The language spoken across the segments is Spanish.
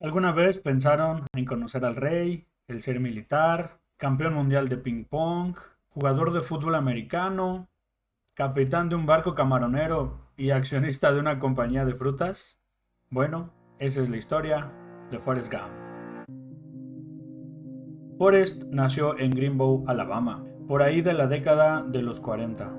¿Alguna vez pensaron en conocer al rey, el ser militar, campeón mundial de ping pong, jugador de fútbol americano, capitán de un barco camaronero y accionista de una compañía de frutas? Bueno, esa es la historia de Forrest Gump. Forrest nació en Greenbow, Alabama, por ahí de la década de los 40.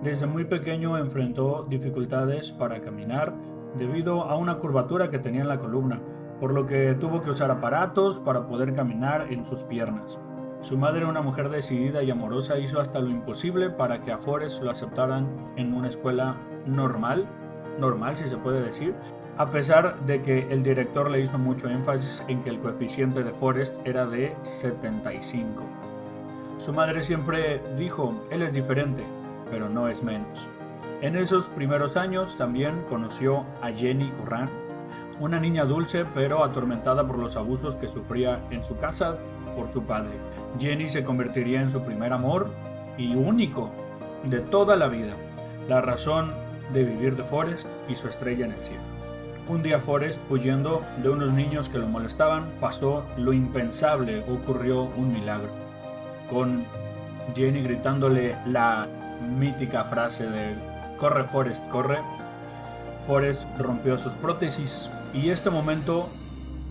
Desde muy pequeño enfrentó dificultades para caminar debido a una curvatura que tenía en la columna, por lo que tuvo que usar aparatos para poder caminar en sus piernas. Su madre, una mujer decidida y amorosa, hizo hasta lo imposible para que a Forrest lo aceptaran en una escuela normal si se puede decir, a pesar de que el director le hizo mucho énfasis en que el coeficiente de Forrest era de 75. Su madre siempre dijo, él es diferente, pero no es menos. En esos primeros años también conoció a Jenny Curran, una niña dulce pero atormentada por los abusos que sufría en su casa por su padre. Jenny se convertiría en su primer amor y único de toda la vida, la razón de vivir de Forrest y su estrella en el cielo. Un día Forrest, huyendo de unos niños que lo molestaban, pasó lo impensable, ocurrió un milagro. Con Jenny gritándole la mítica frase de "corre Forrest, corre", Forrest rompió sus prótesis y este momento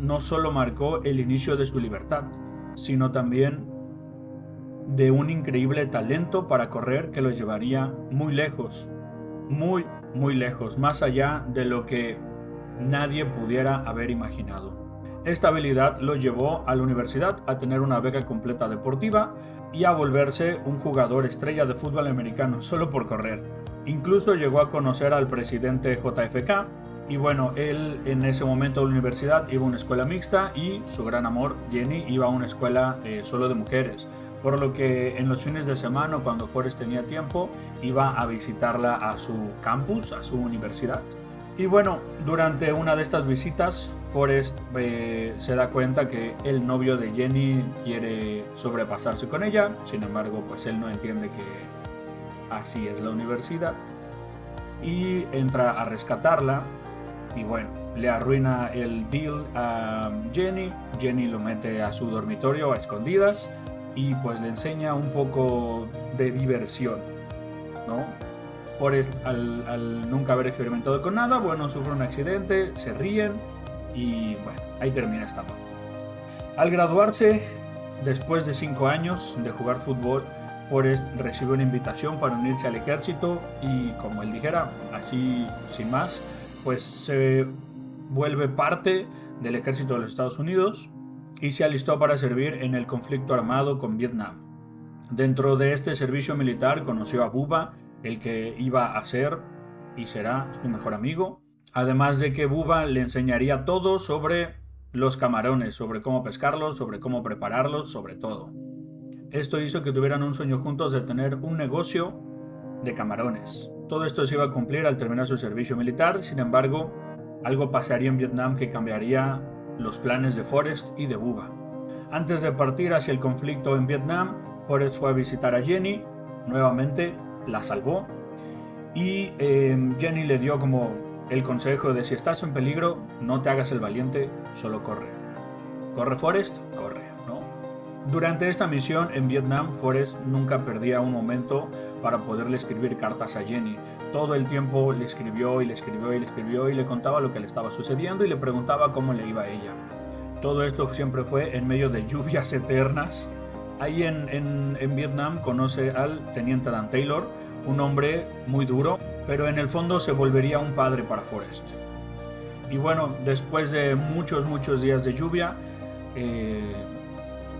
no solo marcó el inicio de su libertad, sino también de un increíble talento para correr que lo llevaría muy lejos, muy lejos, más allá de lo que nadie pudiera haber imaginado. Esta habilidad lo llevó a la universidad a tener una beca completa deportiva y a volverse un jugador estrella de fútbol americano solo por correr. Incluso llegó a conocer al presidente JFK y bueno, él en ese momento de la universidad iba a una escuela mixta y su gran amor, Jenny, iba a una escuela solo de mujeres. Por lo que en los fines de semana, cuando Forrest tenía tiempo, iba a visitarla a su campus, a su universidad. Y bueno, durante una de estas visitas, Forrest se da cuenta que el novio de Jenny quiere sobrepasarse con ella. Sin embargo, pues él no entiende que así es la universidad. Y entra a rescatarla. Y bueno, le arruina el deal a Jenny. Jenny lo mete a su dormitorio a escondidas. Y pues le enseña un poco de diversión, ¿no? Forrest, al nunca haber experimentado con nada, bueno, sufre un accidente, se ríen y bueno, ahí termina esta nota. Al graduarse, después de 5 años de jugar fútbol, Forrest recibe una invitación para unirse al ejército y como él dijera, así sin más, pues se vuelve parte del ejército de los Estados Unidos y se alistó para servir en el conflicto armado con Vietnam. Dentro de este servicio militar conoció a Bubba, el que iba a ser y será su mejor amigo. Además de que Bubba le enseñaría todo sobre los camarones, sobre cómo pescarlos, sobre cómo prepararlos, sobre todo. Esto hizo que tuvieran un sueño juntos de tener un negocio de camarones. Todo esto se iba a cumplir al terminar su servicio militar, sin embargo, algo pasaría en Vietnam que cambiaría los planes de Forrest y de Bubba. Antes de partir hacia el conflicto en Vietnam, Forrest fue a visitar a Jenny, nuevamente la salvó y Jenny le dio como el consejo de si estás en peligro, no te hagas el valiente, solo corre. Corre Forrest, corre, ¿no? Durante esta misión en Vietnam, Forrest nunca perdía un momento para poderle escribir cartas a Jenny. Todo el tiempo le escribió y le escribió y le escribió y le contaba lo que le estaba sucediendo y le preguntaba cómo le iba a ella. Todo esto siempre fue en medio de lluvias eternas. Ahí en Vietnam conoce al teniente Dan Taylor, un hombre muy duro, pero en el fondo se volvería un padre para Forrest. Y bueno, después de muchos días de lluvia,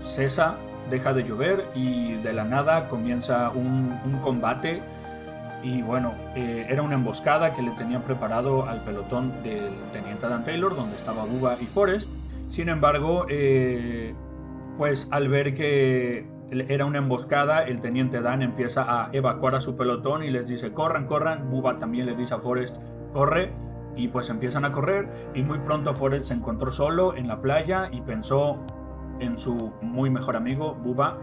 cesa, deja de llover y de la nada comienza un combate. Y bueno, era una emboscada que le tenían preparado al pelotón del teniente Dan Taylor, donde estaba Bubba y Forrest. Sin embargo, pues al ver que era una emboscada, el teniente Dan empieza a evacuar a su pelotón y les dice corran, corran. Bubba también le dice a Forrest corre y pues empiezan a correr y muy pronto Forrest se encontró solo en la playa y pensó en su muy mejor amigo Bubba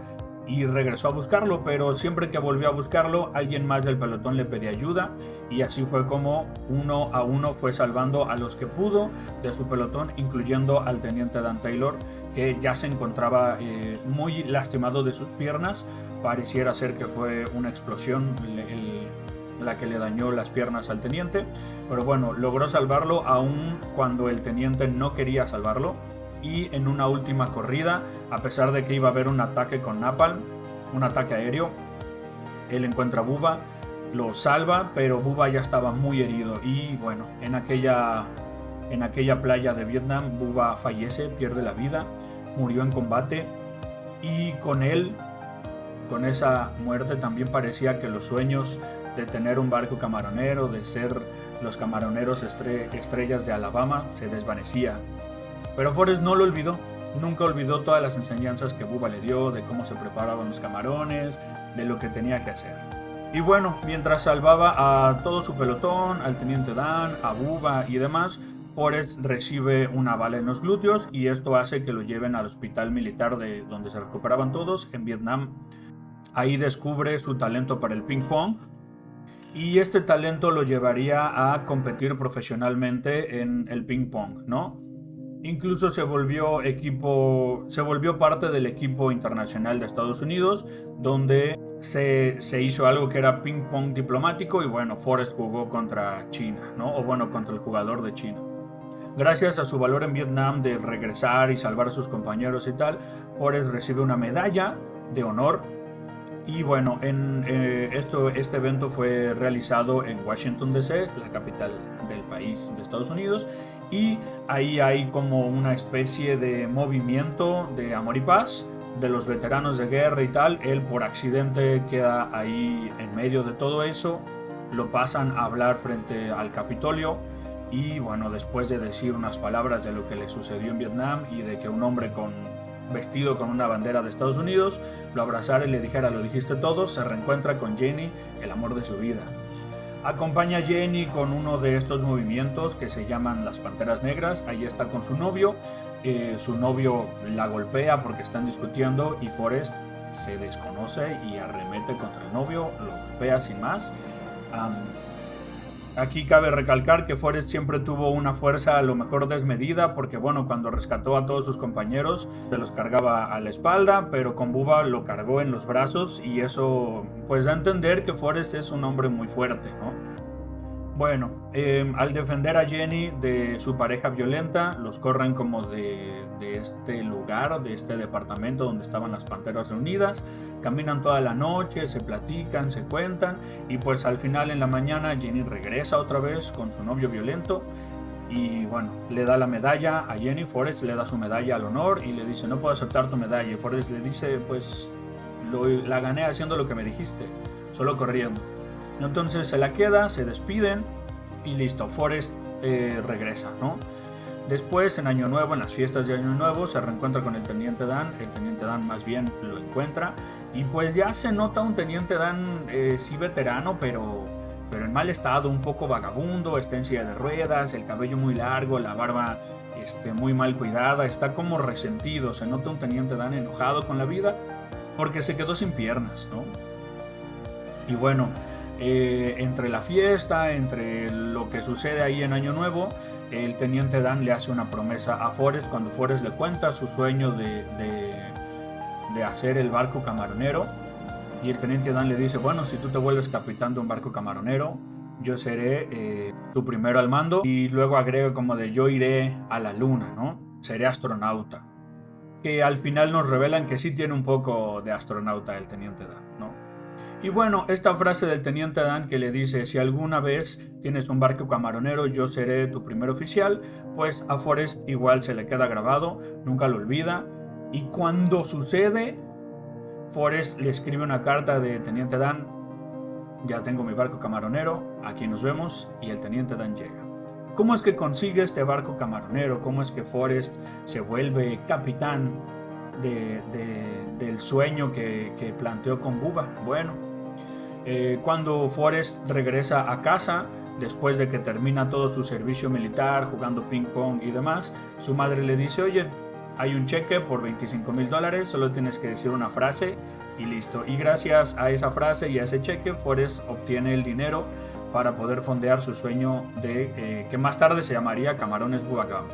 y regresó a buscarlo, pero siempre que volvió a buscarlo, alguien más del pelotón le pedía ayuda, y así fue como uno a uno fue salvando a los que pudo de su pelotón, incluyendo al teniente Dan Taylor, que ya se encontraba muy lastimado de sus piernas. Pareciera ser que fue una explosión la que le dañó las piernas al teniente, pero bueno, logró salvarlo aun cuando el teniente no quería salvarlo. Y en una última corrida, a pesar de que iba a haber un ataque con napalm, un ataque aéreo, él encuentra a Bubba, lo salva, pero Bubba ya estaba muy herido, y bueno, en aquella playa de Vietnam, Bubba fallece, pierde la vida, murió en combate, y con él, con esa muerte, también parecía que los sueños de tener un barco camaronero, de ser los camaroneros estrellas de Alabama, se desvanecía. Pero Forrest no lo olvidó, nunca olvidó todas las enseñanzas que Bubba le dio, de cómo se preparaban los camarones, de lo que tenía que hacer. Y bueno, mientras salvaba a todo su pelotón, al teniente Dan, a Bubba y demás, Forrest recibe una bala en los glúteos, y esto hace que lo lleven al hospital militar de donde se recuperaban todos en Vietnam. Ahí descubre su talento para el ping pong, y este talento lo llevaría a competir profesionalmente en el ping pong, ¿no? Incluso se volvió parte del equipo internacional de Estados Unidos, donde se hizo algo que era ping pong diplomático, y bueno, Forrest jugó contra China, ¿no? O bueno, contra el jugador de China. Gracias a su valor en Vietnam de regresar y salvar a sus compañeros y tal, Forrest recibe una medalla de honor. Y bueno, este evento fue realizado en Washington DC, la capital del país de Estados Unidos, y ahí hay como una especie de movimiento de amor y paz de los veteranos de guerra y tal. Él por accidente queda ahí en medio de todo eso, lo pasan a hablar frente al Capitolio, y bueno, después de decir unas palabras de lo que le sucedió en Vietnam y de que un hombre vestido con una bandera de Estados Unidos lo abrazara y le dijera "lo dijiste todo", se reencuentra con Jenny, el amor de su vida. Acompaña a Jenny con uno de estos movimientos que se llaman las Panteras Negras. Ahí está con su novio. Su novio la golpea porque están discutiendo, y Forrest se desconoce y arremete contra el novio, lo golpea sin más. Aquí cabe recalcar que Forrest siempre tuvo una fuerza a lo mejor desmedida, porque bueno, cuando rescató a todos sus compañeros se los cargaba a la espalda, pero con Bubba lo cargó en los brazos, y eso pues da a entender que Forrest es un hombre muy fuerte, ¿no? Bueno, al defender a Jenny de su pareja violenta, los corren como de este lugar, de este departamento donde estaban las Panteras reunidas. Caminan toda la noche, se platican, se cuentan, y pues al final en la mañana Jenny regresa otra vez con su novio violento, y bueno, le da la medalla a Jenny. Forrest le da su medalla al honor y le dice: "no puedo aceptar tu medalla", y Forrest le dice: "pues la gané haciendo lo que me dijiste, solo corriendo". Entonces se la queda, se despiden y listo, Forrest regresa, ¿no? Después, en Año Nuevo, en las fiestas de Año Nuevo, se reencuentra con el teniente Dan. El teniente Dan más bien lo encuentra, y pues ya se nota un teniente Dan sí veterano, pero en mal estado, un poco vagabundo, está en silla de ruedas, el cabello muy largo, la barba muy mal cuidada, está como resentido. Se nota un teniente Dan enojado con la vida porque se quedó sin piernas, ¿no? Y bueno, entre la fiesta, entre lo que sucede ahí en Año Nuevo, el teniente Dan le hace una promesa a Forrest cuando Forrest le cuenta su sueño de hacer el barco camaronero, y el teniente Dan le dice: "bueno, si tú te vuelves capitán de un barco camaronero, yo seré tu primero al mando", y luego agrega como de: "yo iré a la luna, ¿no? Seré astronauta", que al final nos revelan que sí tiene un poco de astronauta el teniente Dan, ¿no? Y bueno, esta frase del teniente Dan que le dice: "si alguna vez tienes un barco camaronero, yo seré tu primer oficial", pues a Forrest igual se le queda grabado, nunca lo olvida. Y cuando sucede, Forrest le escribe una carta de: "teniente Dan, ya tengo mi barco camaronero, aquí nos vemos", y el teniente Dan llega. ¿Cómo es que consigue este barco camaronero? ¿Cómo es que Forrest se vuelve capitán del sueño que planteó con Bubba? Bueno, cuando Forrest regresa a casa, después de que termina todo su servicio militar jugando ping pong y demás, su madre le dice: "oye, hay un cheque por $25,000, solo tienes que decir una frase y listo. Y gracias a esa frase y a ese cheque, Forrest obtiene el dinero para poder fondear su sueño de que más tarde se llamaría Camarones Bubba Gump.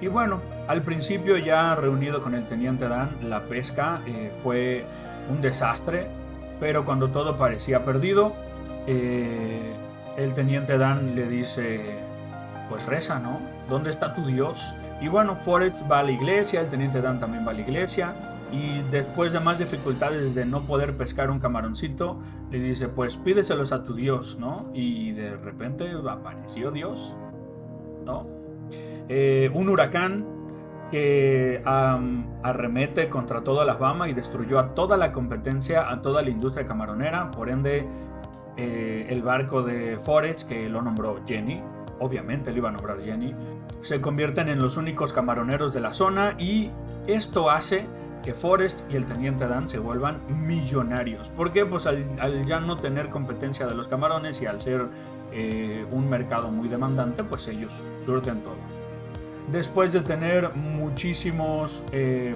Y bueno, al principio, ya reunido con el teniente Dan, la pesca fue un desastre, pero cuando todo parecía perdido, el teniente Dan le dice, pues reza, ¿no? ¿Dónde está tu Dios? Y bueno, Forrest va a la iglesia, el teniente Dan también va a la iglesia, y después de más dificultades de no poder pescar un camaroncito, le dice, pues pídeselos a tu Dios, ¿no? Y de repente apareció Dios, ¿no? Un huracán que arremete contra toda Alabama y destruyó a toda la competencia, a toda la industria camaronera. Por ende, el barco de Forrest, que lo nombró Jenny, obviamente lo iba a nombrar Jenny, se convierten en los únicos camaroneros de la zona, y esto hace que Forrest y el teniente Dan se vuelvan millonarios. ¿Por qué? Pues al ya no tener competencia de los camarones y al ser un mercado muy demandante, pues ellos surten todo. Después de tener muchísimos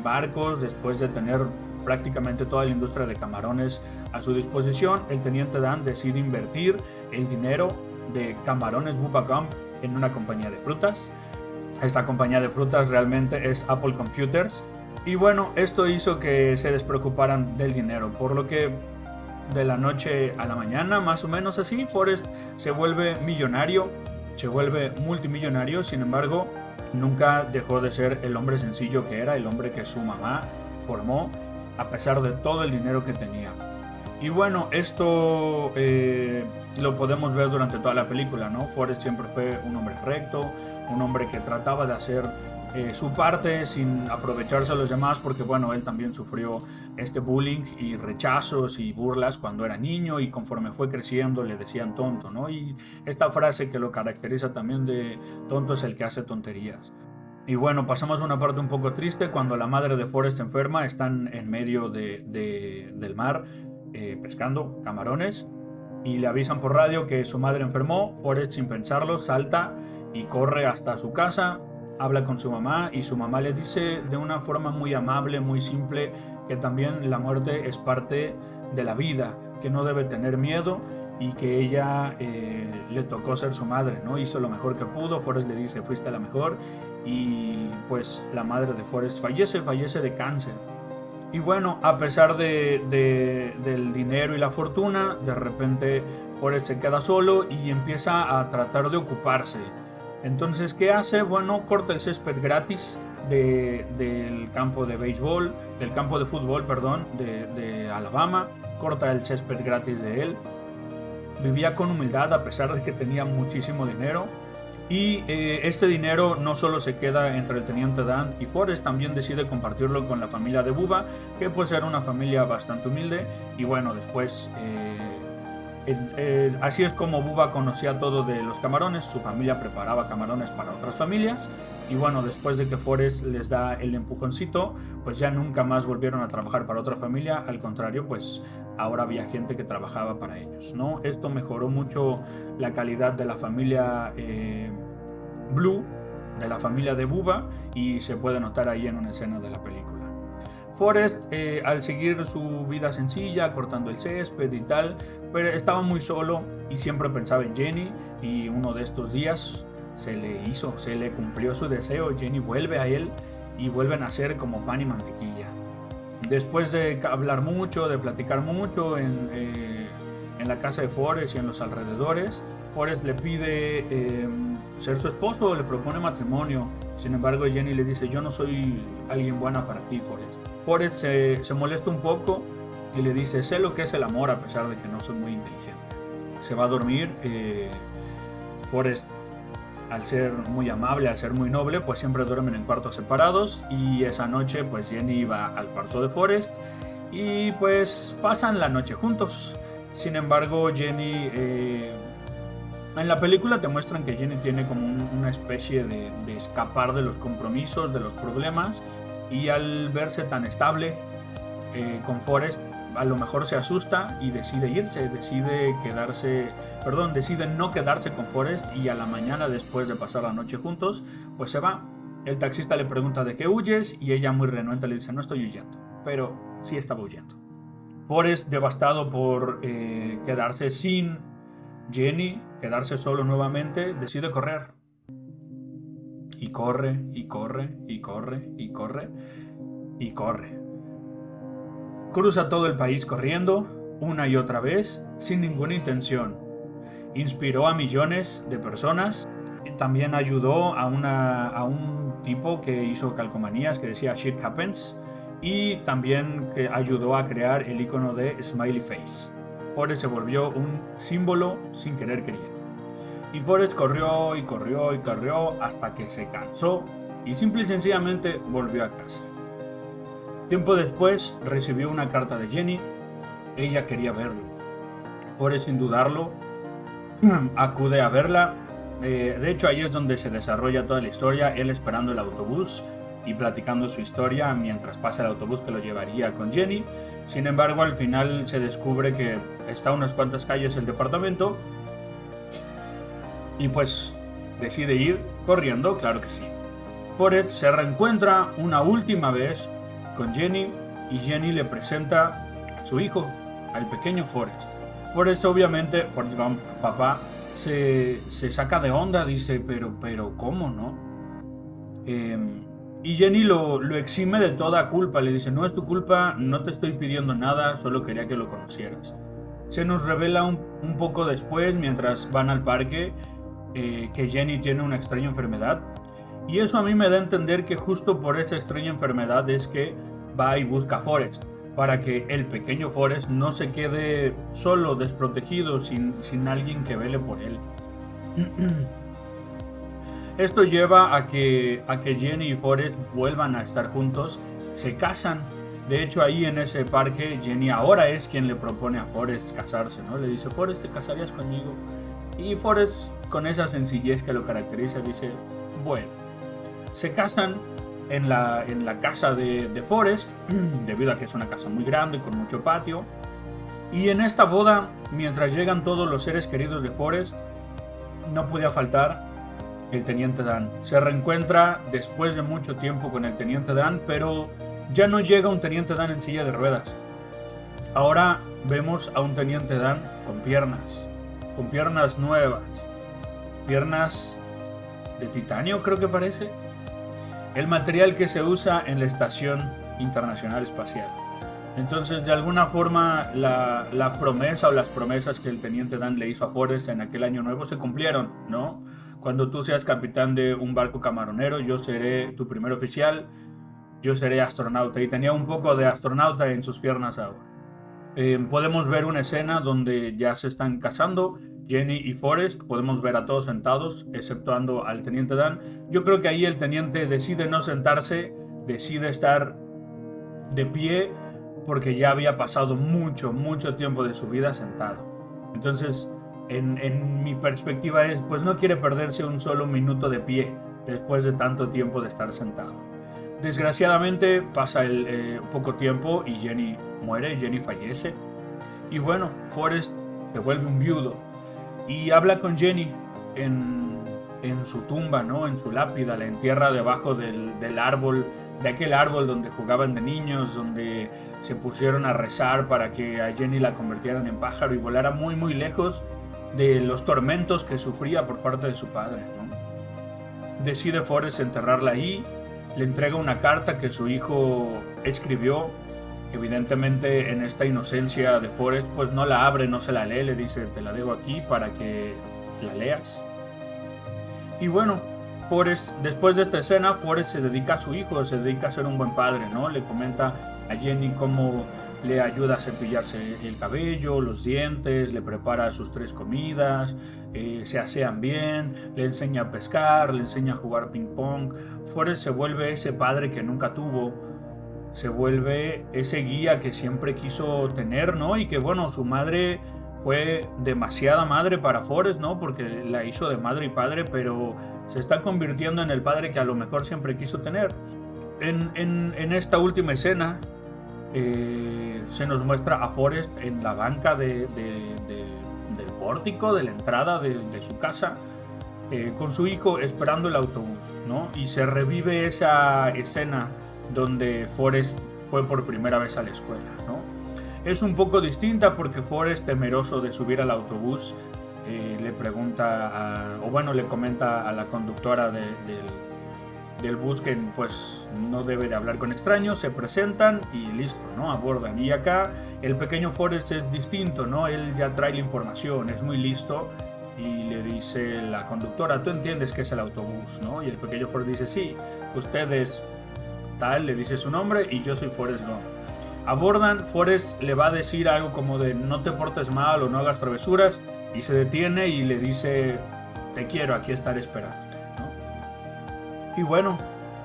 barcos, después de tener prácticamente toda la industria de camarones a su disposición, el teniente Dan decide invertir el dinero de Camarones Bubba Gump en una compañía de frutas. Esta compañía de frutas realmente es Apple Computers. Y bueno, esto hizo que se despreocuparan del dinero, por lo que de la noche a la mañana, más o menos así, Forrest se vuelve millonario, se vuelve multimillonario. Sin embargo, nunca dejó de ser el hombre sencillo que era, el hombre que su mamá formó, a pesar de todo el dinero que tenía. Y bueno, esto lo podemos ver durante toda la película, ¿no? Forrest siempre fue un hombre recto, un hombre que trataba de hacer su parte sin aprovecharse a los demás, porque bueno, él también sufrió este bullying y rechazos y burlas cuando era niño, y conforme fue creciendo le decían tonto, ¿no? Y esta frase que lo caracteriza también de tonto es el que hace tonterías. Y bueno, pasamos a una parte un poco triste cuando la madre de Forrest se enferma. Están en medio del mar pescando camarones y le avisan por radio que su madre enfermó. Forrest, sin pensarlo, salta y corre hasta su casa, habla con su mamá, y su mamá le dice de una forma muy amable, muy simple, que también la muerte es parte de la vida, que no debe tener miedo, y que ella le tocó ser su madre, ¿no? Hizo lo mejor que pudo. Forrest le dice, fuiste la mejor, y pues la madre de Forrest fallece de cáncer. Y bueno, a pesar del dinero y la fortuna, de repente Forrest se queda solo y empieza a tratar de ocuparse. Entonces, ¿qué hace? Bueno, corta el césped gratis del campo de béisbol, del campo de fútbol, perdón, de Alabama. Corta el césped gratis de él. Vivía con humildad a pesar de que tenía muchísimo dinero. Y este dinero no solo se queda entre el teniente Dan y Forrest, también decide compartirlo con la familia de Bubba, que pues era una familia bastante humilde. Y bueno, después así es como Bubba conocía todo de los camarones. Su familia preparaba camarones para otras familias, y bueno, después de que Forrest les da el empujoncito, pues ya nunca más volvieron a trabajar para otra familia. Al contrario, pues ahora había gente que trabajaba para ellos, ¿no? Esto mejoró mucho la calidad de la familia Blue, de la familia de Bubba, y se puede notar ahí en una escena de la película. Forrest, al seguir su vida sencilla, cortando el césped y tal, pero estaba muy solo y siempre pensaba en Jenny, y uno de estos días se le cumplió su deseo. Jenny vuelve a él y vuelven a ser como pan y mantequilla. Después de hablar mucho, de platicar mucho en la casa de Forrest y en los alrededores, Forrest le pide ser su esposo, le propone matrimonio. Sin embargo, Jenny le dice, yo no soy alguien buena para ti, Forrest. Forrest se molesta un poco y le dice, sé lo que es el amor a pesar de que no soy muy inteligente. Se va a dormir. Forrest, al ser muy amable, al ser muy noble, pues siempre duermen en cuartos separados, y esa noche pues Jenny va al cuarto de Forrest y pues pasan la noche juntos. Sin embargo, Jenny... en la película te muestran que Jenny tiene como una especie de escapar de los compromisos, de los problemas, y al verse tan estable con Forrest, a lo mejor se asusta y decide irse, decide no quedarse con Forrest, y a la mañana, después de pasar la noche juntos, pues se va. El taxista le pregunta de qué huyes y ella muy renuente le dice no estoy huyendo, pero sí estaba huyendo. Forrest, devastado por quedarse sin Jenny, quedarse solo nuevamente, decide correr. Y corre, y corre, y corre, y corre, y corre. Cruza todo el país corriendo, una y otra vez, sin ninguna intención. Inspiró a millones de personas. También ayudó a un tipo que hizo calcomanías que decía Shit Happens. Y también ayudó a crear el icono de Smiley Face. Forrest se volvió un símbolo sin querer queriendo. Y Forrest corrió y corrió y corrió hasta que se cansó y simple y sencillamente volvió a casa. Tiempo después recibió una carta de Jenny. Ella quería verlo. Forrest, sin dudarlo, acude a verla. De hecho, ahí es donde se desarrolla toda la historia, él esperando el autobús y platicando su historia mientras pasa el autobús que lo llevaría con Jenny. Sin embargo, al final se descubre que está a unas cuantas calles el departamento y pues decide ir corriendo, claro que sí. Forrest se reencuentra una última vez con Jenny y Jenny le presenta a su hijo, al pequeño Forrest. Forrest, obviamente, Forrest Gump, papá, se saca de onda, dice, pero ¿cómo no? Y Jenny lo exime de toda culpa, le dice, no es tu culpa, no te estoy pidiendo nada, solo quería que lo conocieras. Se nos revela un poco después, mientras van al parque, que Jenny tiene una extraña enfermedad. Y eso a mí me da a entender que justo por esa extraña enfermedad es que va y busca a Forrest, para que el pequeño Forrest no se quede solo, desprotegido, sin alguien que vele por él. Esto lleva a que Jenny y Forrest vuelvan a estar juntos, se casan. De hecho, ahí en ese parque, Jenny ahora es quien le propone a Forrest casarse, ¿no? Le dice, Forrest, ¿te casarías conmigo? Y Forrest, con esa sencillez que lo caracteriza, dice, bueno. Se casan en la casa de Forrest, debido a que es una casa muy grande, con mucho patio. Y en esta boda, mientras llegan todos los seres queridos de Forrest, no podía faltar el Teniente Dan. Se reencuentra después de mucho tiempo con el Teniente Dan, pero ya no llega un Teniente Dan en silla de ruedas. Ahora vemos a un Teniente Dan con piernas nuevas, piernas de titanio, creo que parece. El material que se usa en la Estación Internacional Espacial. Entonces, de alguna forma, la promesa o las promesas que el Teniente Dan le hizo a Forrest en aquel año nuevo se cumplieron, ¿no? Cuando tú seas capitán de un barco camaronero, yo seré tu primer oficial, yo seré astronauta. Y tenía un poco de astronauta en sus piernas ahora. Podemos ver una escena donde ya se están casando, Jenny y Forrest. Podemos ver a todos sentados, exceptuando al Teniente Dan. Yo creo que ahí el Teniente decide no sentarse, decide estar de pie, porque ya había pasado mucho tiempo de su vida sentado. Entonces, en mi perspectiva es, pues no quiere perderse un solo minuto de pie después de tanto tiempo de estar sentado. Desgraciadamente pasa poco tiempo y Jenny muere, Jenny fallece. Y bueno, Forrest se vuelve un viudo y habla con Jenny en su tumba, ¿no? En su lápida, la entierra debajo del árbol, de aquel árbol donde jugaban de niños, donde se pusieron a rezar para que a Jenny la convirtieran en pájaro y volara muy lejos de los tormentos que sufría por parte de su padre, ¿no? Decide Forrest enterrarla ahí, le entrega una carta que su hijo escribió. Evidentemente, en esta inocencia de Forrest, pues no la abre, no se la lee, le dice, te la dejo aquí para que la leas. Y bueno, Forrest, después de esta escena, Forrest se dedica a su hijo, se dedica a ser un buen padre, ¿no? Le comenta a Jenny cómo le ayuda a cepillarse el cabello, los dientes, le prepara sus 3 comidas, se asean bien, le enseña a pescar, le enseña a jugar ping pong. Forrest se vuelve ese padre que nunca tuvo, se vuelve ese guía que siempre quiso tener, ¿no? Y que bueno, su madre fue demasiada madre para Forrest, ¿no? Porque la hizo de madre y padre, pero se está convirtiendo en el padre que a lo mejor siempre quiso tener. En esta última escena se nos muestra a Forrest en la banca del pórtico, de la entrada de su casa, con su hijo esperando el autobús, ¿no? Y se revive esa escena donde Forrest fue por primera vez a la escuela, ¿no? Es un poco distinta porque Forrest, temeroso de subir al autobús, le pregunta, le comenta a la conductora del bus que pues no debe de hablar con extraños, se presentan y listo, ¿no? Abordan. Y acá el pequeño Forrest es distinto, ¿no? Él ya trae la información, es muy listo y le dice la conductora, tú entiendes que es el autobús, ¿no? Y el pequeño Forrest dice, sí, usted es tal, le dice su nombre y yo soy Forrest Gump. Abordan, Forrest le va a decir algo como de no te portes mal o no hagas travesuras y se detiene y le dice, te quiero, aquí estaré esperando, ¿no? Y bueno,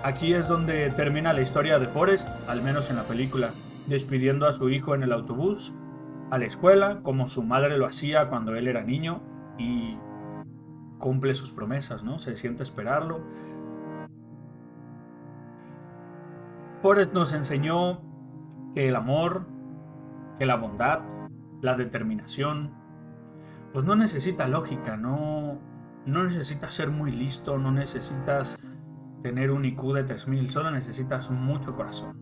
aquí es donde termina la historia de Forrest, al menos en la película, despidiendo a su hijo en el autobús, a la escuela, como su madre lo hacía cuando él era niño, y cumple sus promesas, ¿no? Se siente a esperarlo. Forrest nos enseñó que el amor, que la bondad, la determinación, pues no necesita lógica, no necesitas ser muy listo, no necesitas tener un IQ de 3000, solo necesitas mucho corazón.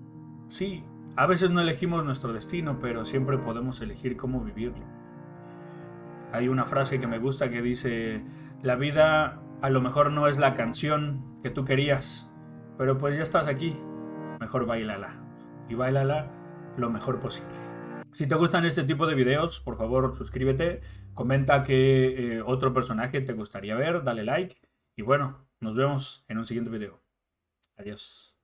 Sí, a veces no elegimos nuestro destino, pero siempre podemos elegir cómo vivirlo. Hay una frase que me gusta que dice, la vida a lo mejor no es la canción que tú querías, pero pues ya estás aquí, mejor báilala. Y báilala lo mejor posible. Si te gustan este tipo de videos, por favor suscríbete, comenta qué otro personaje te gustaría ver, dale like y bueno, nos vemos en un siguiente video. Adiós.